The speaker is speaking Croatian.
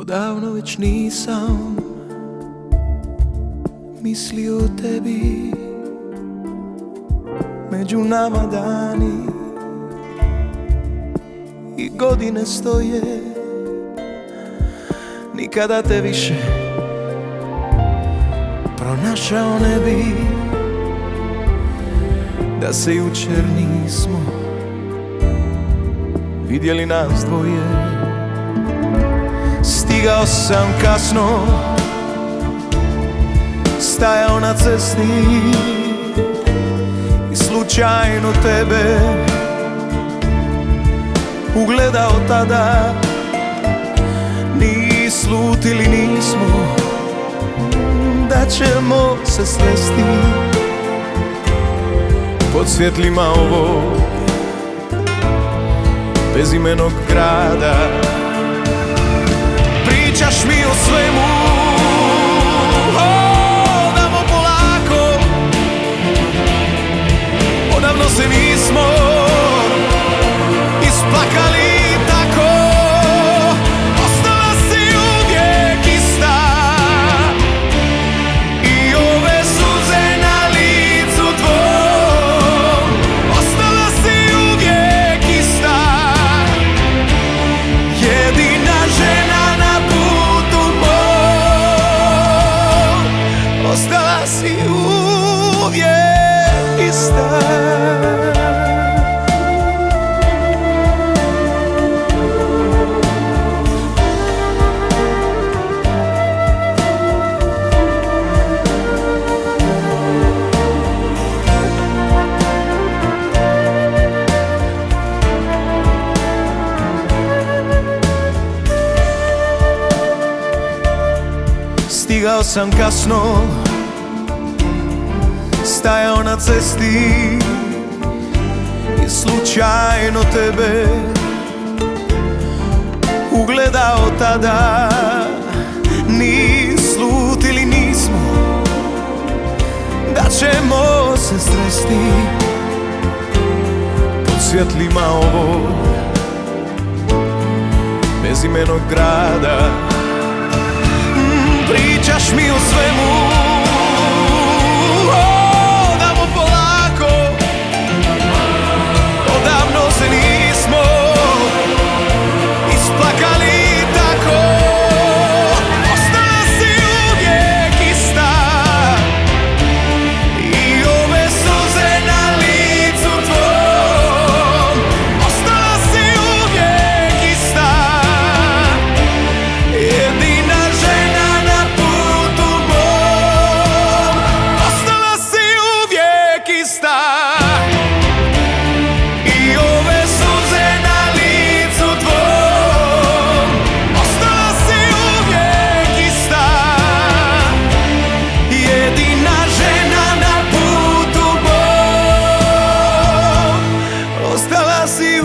Odavno već nisam mislio o tebi. Među nama dani i godine stoje. Nikada te više pronašao ne bi, da se jučer nismo vidjeli nas dvoje. Stigao sam kasno, stajao na cesti i slučajno tebe ugledao tada. Ni slutili nismo da ćemo se sresti pod svjetlima ovog bezimenog grada. Pričaš mi o svemu, odamo polako, odavno se nismo isplakali tako. Ostala si uvijek ista i ove suze na licu tvom. Ostala si uvijek ista, jedina žena na putu mom. Ostala si uvijek ista. Stigao sam kasno, stajao na cesti i slučajno tebe ugledao tada. Ni slutili nismo da ćemo se sresti pod svjetlima ovog bezimenog grada. Pričaš mi o svemu, odamo polako, odavno se nismo isplakali tako. Ostala si uvijek ista i ove suze na licu tvom. Ostala si uvijek ista, jedina žena na putu mom. Ostala si uvijek ista i ove suze na licu tvom. Ostala si uvijek ista, jedina žena na putu mom. Ostala si